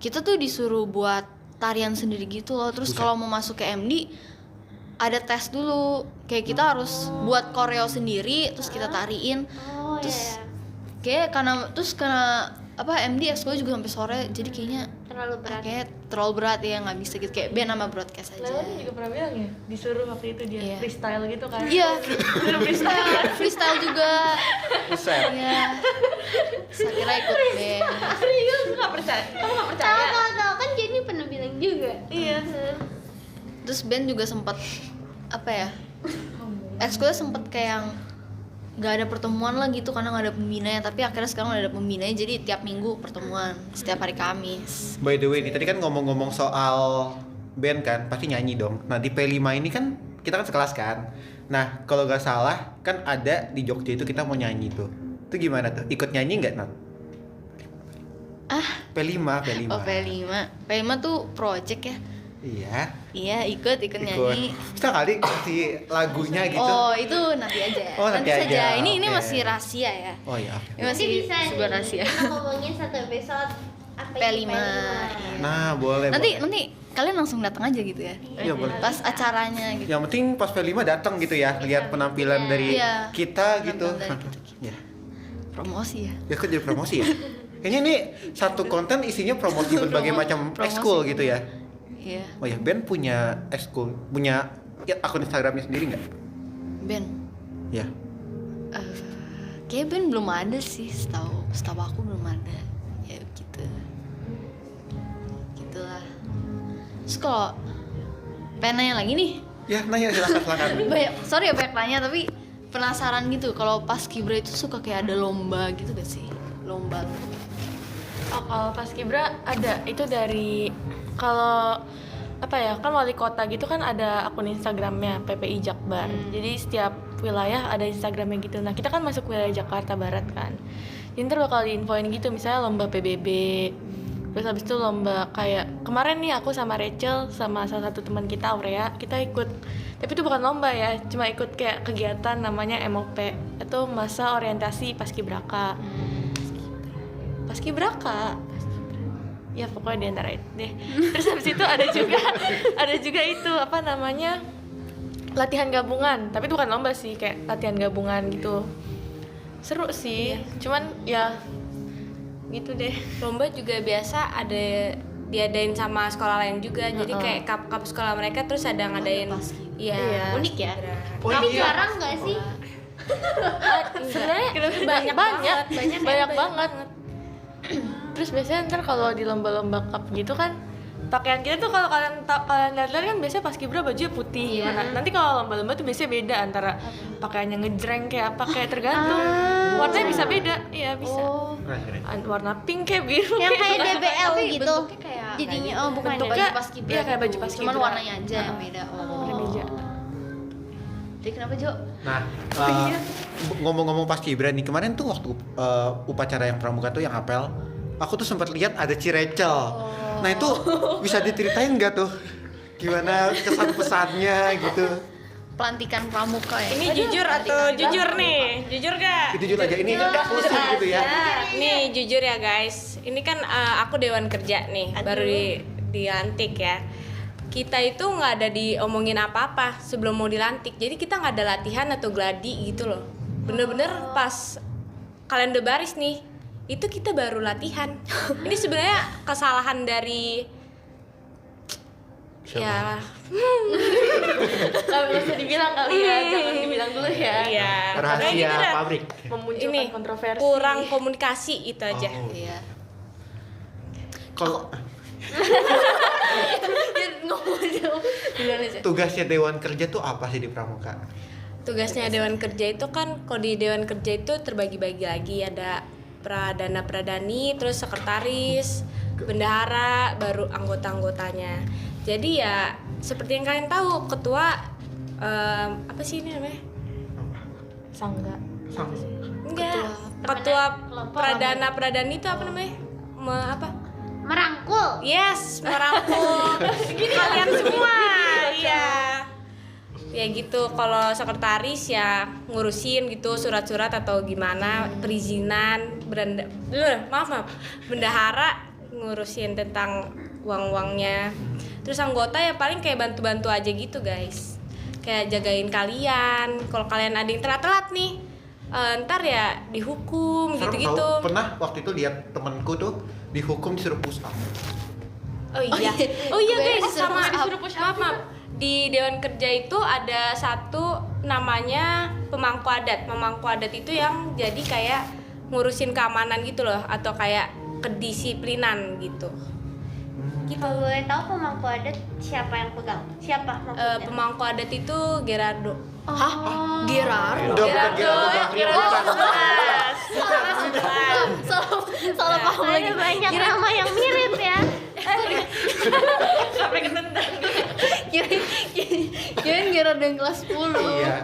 Kita tuh disuruh buat tarian sendiri gitu loh. Terus kalau mau masuk ke MD ada tes dulu. Kayak kita harus buat koreo sendiri, terus kita tariin. Terus kayak karena apa MD ekskul juga sampai sore, jadi kayaknya terlalu berat. Kayak terlalu berat ya, nggak bisa gitu, kayak band sama broadcast aja. Leoni juga pernah bilang ya, disuruh waktu itu dia Iya. freestyle gitu kan. Iya, freestyle juga. Buset. Iya. Saya kira ikut band. Serius nggak percaya? Kamu nggak percaya? Tahu kan Jenny pernah bilang juga. Iya. Terus band juga sempat apa ya? Ekskulnya sempat kayak yang nggak ada pertemuan lah gitu karena nggak ada pembinanya, tapi akhirnya sekarang udah ada pembinanya, jadi tiap minggu pertemuan setiap hari Kamis. By the way, nih tadi kan ngomong-ngomong soal band kan, pasti nyanyi dong. Nah di P5 ini kan kita kan sekelas kan. Nah kalau nggak salah kan ada di Jogja itu kita mau nyanyi tuh. Itu gimana tuh? Ikut nyanyi nggak Nat? P5. Oh P5 tuh project ya? Iya. Iya ikut nyanyi. Bisa kali kasih lagunya gitu. Oh itu nanti aja. Oh, nanti aja. saja. Ini Oke. masih rahasia ya. Oh iya. Oke. Ini masih bisa sebuah nih, rahasia. kita ngomongin satu episode apa P5. itu P5. Nah boleh. Nanti boleh. kalian langsung datang aja gitu ya. Iya boleh. Pas acaranya gitu. Yang penting pas P5 datang gitu ya, lihat penampilan dari Iya. kita gitu. Penampilan dari kita. Ya. Promosi ya. Ya kok jadi promosi ya? Kayaknya nih satu konten isinya promosi berbagai macam Promosi. ekskul gitu ya. Iya. Oh ya, band punya ekskul, punya ya, akun Instagramnya sendiri nggak? Band. Ya. Kayak band belum ada sih, setahu aku belum ada. Ya gitu. Gitulah. Terus kalau pengen nanya lagi nih, Ya, nanya silakan. sorry ya banyak tanya tapi penasaran gitu kalau pas Kibra itu suka kayak ada lomba gitu gak sih? Lomba. Oh, kalau pas Kibra ada itu dari kalau apa ya kan wali kota gitu kan ada akun Instagramnya PPI Jakbar. Jadi setiap wilayah ada Instagramnya gitu. Nah kita kan masuk wilayah Jakarta Barat kan. Jadi ntar bakal diinfoin gitu misalnya lomba PBB. Terus habis itu lomba kayak kemarin nih aku sama Rachel sama salah satu teman kita Aurea kita ikut. Tapi itu bukan lomba ya, cuma ikut kayak kegiatan namanya MOP. Itu masa orientasi Paskibraka. Paskibraka. Ya pokoknya di antara itu deh. Terus habis itu ada juga itu apa namanya latihan gabungan, tapi itu bukan lomba sih, kayak latihan gabungan gitu. Seru sih, cuman ya gitu deh. Lomba juga biasa ada diadain sama sekolah lain juga, jadi kayak cup sekolah mereka terus ada ngadain. Iya. Unik ya. Oh Tapi iya. jarang nggak sih? Sebenarnya banyak banget. Terus biasanya ntar kalau di lomba-lomba cup gitu kan pakaian kita tuh kalau kalian lihat kan biasanya pas Kibra bajunya putih. Nah, nanti kalau lomba-lomba tuh biasanya beda antara pakaiannya ngejreng kayak apa kayak tergantung. Warnanya bisa beda. Iya, bisa. Warna pink kayak biru. Yang kayak gitu. DBL gitu. kayak Jadinya oh bukan bentuknya- baju pas Kibra. iya, kayak baju gitu. pas Cuman Kibra. warnanya aja yang beda. Warna meja. Jadi kenapa Jo? Nah, ngomong-ngomong pas Kibra nih, kemarin tuh waktu upacara yang pramuka tuh yang apel, aku tuh sempat lihat ada Rachel. Nah itu bisa diceritain nggak tuh? Gimana kesan-pesannya gitu? Pelantikan pramuka ya. Ini jujur atau jujur nih? Jujur gak? Itu jujur aja, ini eksklusif gitu ya. Nih jujur ya guys, ini kan aku dewan kerja nih, baru dilantik ya. Kita itu nggak ada diomongin apa-apa sebelum mau dilantik, jadi kita nggak ada latihan atau gladi gitu loh. Bener-bener pas kalian udah baris nih, itu kita baru latihan. Ini sebenarnya kesalahan dari ya Nggak bisa dibilang kali ya, jangan dibilang dulu ya. iya Rahasia pokoknya gitu dah. pabrik. Memunculkan Ini kontroversi. kurang komunikasi itu aja. Oh. Iya. Kalau Ngomong aja. Duluan aja. tugasnya Dewan Kerja tuh apa sih di pramuka? Tugasnya Dewan Kerja itu kan, kalau di Dewan Kerja itu terbagi-bagi lagi, ada pradana-pradani, terus sekretaris, bendahara, baru anggota-anggotanya. Jadi ya seperti yang kalian tahu, ketua apa sih ini namanya? Sangga. Enggak, ketua pradana-pradani itu apa namanya? Apa? Merangkul. Yes, merangkul kalian semua. Iya. Ya gitu, kalau sekretaris ya ngurusin gitu surat-surat atau gimana, perizinan, maaf, bendahara ngurusin tentang uang-uangnya. Terus anggota ya paling kayak bantu-bantu aja gitu guys. Kayak jagain kalian, kalau kalian ada yang telat-telat nih, ntar ya dihukum Serem gitu-gitu. tau, pernah waktu itu lihat temenku tuh dihukum disuruh push up. Oh iya. Oh iya guys, sama disuruh maaf. Di Dewan Kerja itu ada satu namanya pemangku adat. Pemangku adat itu yang jadi kayak ngurusin keamanan gitu loh, atau kayak kedisiplinan gitu. Kalau boleh tahu pemangku adat siapa yang pegang? Siapa maksudnya? Pemangku adat itu Gerardo. Hah? Gerardo? Udah bukan Gerardo Bakri, bukan. Salah paham Ada lagi. banyak nama yang mirip ya. Sampai ketendang. Kirain Gerardo yang kelas 10. Iya.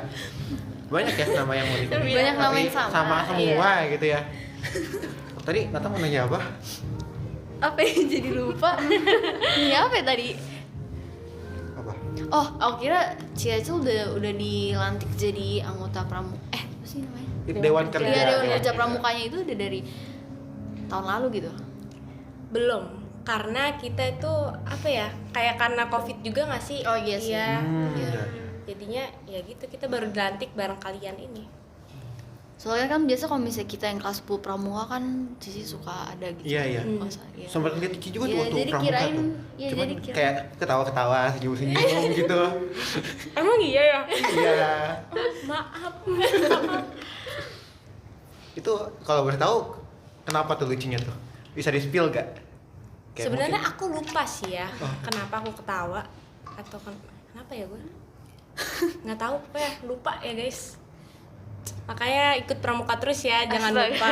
Banyak ya nama yang unik. Banyak nama yang Tapi sama. semua gitu ya. Tadi Nata mau nanya apa? Apa ya, jadi lupa. Ini apa ya tadi? Apa? Oh, aku kira Ciacil udah dilantik jadi anggota pramuka. Apa sih namanya? Dewan Kerja. Iya, Dewan Kerja Pramukanya itu udah dari tahun lalu gitu. Belum, karena kita itu apa ya, kayak karena COVID juga nggak sih? Oh, iya sih. Iya. Iya. Jadinya ya gitu, kita baru dilantik bareng kalian ini. Soalnya kan biasa kalau misalnya kita yang kelas 10 pramuka kan Cici suka ada gitu. Iya, iya. Masa, iya. Sempat lihat Cici juga tuh Iya, waktu jadi pramuka kirain- tuh. iya, Cuman jadi kirain- kayak ketawa-ketawa, senyum-senyum gitu. Emang iya ya? Iya. Maaf. Itu kalau boleh tahu kenapa tuh lucunya tuh? Bisa di-spill gak? Kayak Sebenarnya mungkin- aku lupa sih ya, Oh. kenapa aku ketawa atau kenapa ya gue? Nggak tahu, ya lupa ya guys. Makanya ikut pramuka terus ya, jangan lupa.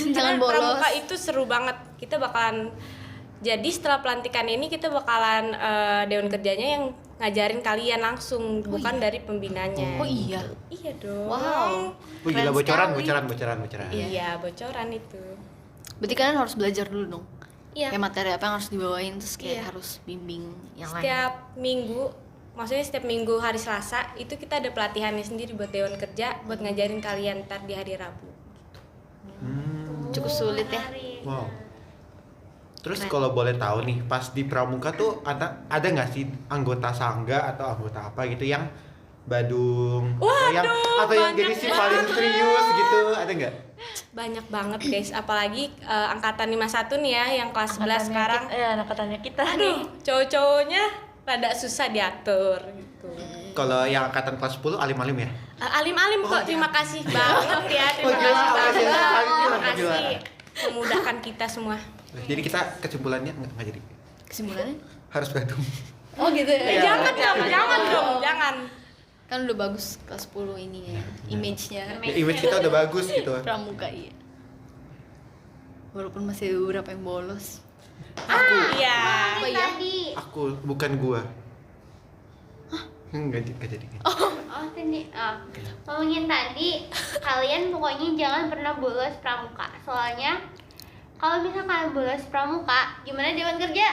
Jangan Karena bolos. Pramuka itu seru banget. Kita bakalan, jadi setelah pelantikan ini kita bakalan dewan kerjanya yang ngajarin kalian langsung, bukan dari pembinanya. Oh iya. Iya dong. Wow. Wih, gila, Keren bocoran. sekali. Iya, bocoran itu. Berarti kalian harus belajar dulu dong. Iya. Kayak materi apa yang harus dibawain terus kayak Iya. harus bimbing yang lain. Setiap minggu, maksudnya setiap minggu hari Selasa itu kita ada pelatihannya sendiri buat dewan kerja, buat ngajarin kalian ntar di hari Rabu. Cukup sulit ya. Menarik. Wow. Terus kalau boleh tahu nih, pas di pramuka tuh ada nggak sih anggota sangga atau anggota apa gitu yang badung atau yang jadi si paling serius gitu, ada nggak? Banyak banget guys, apalagi angkatan 51 nih ya yang kelas 11 sekarang. Angkatannya kita nih. Aduh, cowok-cowoknya rada susah diatur gitu. Kalau yang angkatan kelas 10 alim-alim ya? Alim-alim kok, terima kasih banget ya, terima gila, kasih banget. makasih sekali, Terima gila. kasih memudahkan kita semua. Jadi kita kesimpulannya nggak jadi, Kesimpulannya? harus badung. Oh gitu ya. Jangan dong, jangan. Kan udah bagus kelas 10 ini ya, image-nya. Ya, image kita udah bagus gitu. Pramuka iya. Walaupun masih ada beberapa yang bolos. Iya. Apa ya? Tadi. Aku bukan gua. Nggak jadi. Oh tadi. Ngomongin tadi, kalian pokoknya jangan pernah bolos pramuka. Soalnya kalau misalnya kalian bolos pramuka, gimana dewan kerja?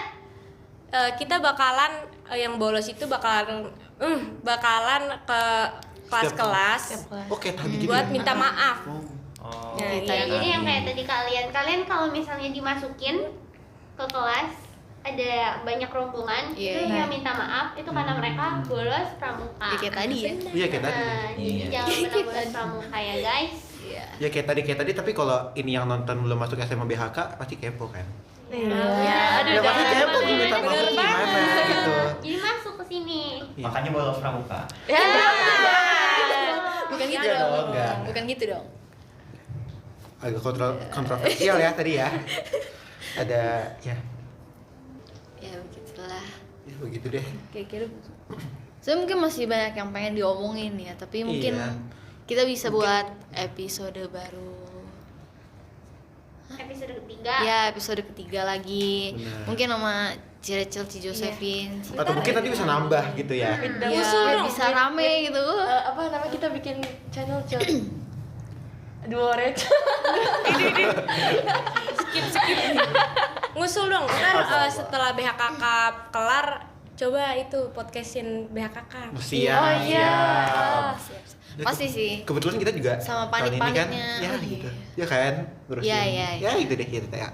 Kita bakalan yang bolos itu bakalan ke kelas-kelas Oke, tadi gitu. buat ya? minta maaf. Oh. Nah, Oke, iya. Jadi yang kayak tadi kalian kalau misalnya dimasukin ke kelas ada banyak rombongan, Iya, itu iya. yang minta maaf itu karena mereka bolos pramuka. Ya kayak tadi ya. Iya kayak tadi. Nah, jadi jangan pernah bolos pramuka ya guys. Iya. Ya kayak tadi. Tapi kalau ini yang nonton belum masuk SMA BHK pasti kepo kan? Ya, Ya pasti kepo gue minta maaf Bener gimana gitu. Jadi masuk ke sini. Iya. Makanya bolos pramuka. Bukan gitu Iya dong. dong, enggak. Bukan gitu dong. Agak kontroversial ya tadi ya. Ada ya Ya begitulah. ya begitu deh. Kira-kira saya mungkin masih banyak yang pengen diomongin ya, tapi mungkin Iya. kita bisa buat episode baru. Episode ketiga. Ya, episode ketiga lagi. Benar. Mungkin sama Cirecil, Ci Josephine. Atau mungkin nanti bisa nambah gitu ya. Ya, Usul dong. bisa rame gitu. Apa namanya kita bikin channel Duo Rec. Skip. Ngusul dong, ntar setelah BHKK kelar coba itu podcastin BHKK. Siap. Oh, iya. siap. Pasti sih. Kebetulan kita juga Sama tahun ini kan, panik-paniknya. ya Oh, gitu. iya. Ya kan, ngurusin. Iya. Ya itu deh kita ya.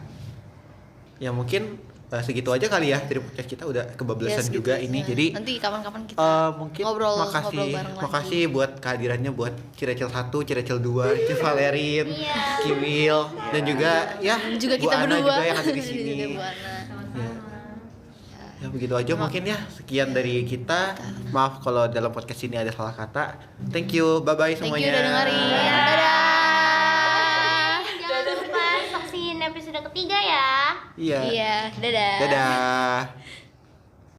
Ya mungkin segitu aja kali ya dari podcast kita udah kebablasan Ya, segitu juga aja. ini. Jadi nanti kapan-kapan kita mungkin ngobrol makasih bareng lagi. makasih buat kehadirannya buat Cirecil 1, Cirecil 2, Ci Valerin, Iya. Kiwil dan juga ya juga Bu kita Ana berdua juga yang ada di Juga sini. Bu Ana. Ya. begitu aja mungkin ya. Sekian dari kita. Maaf kalau dalam podcast ini ada salah kata. Thank you. Bye bye Thank semuanya. you udah dengerin. Dadah. Jangan lupa saksiin episode ketiga ya. Iya. Iya, dadah. Dadah.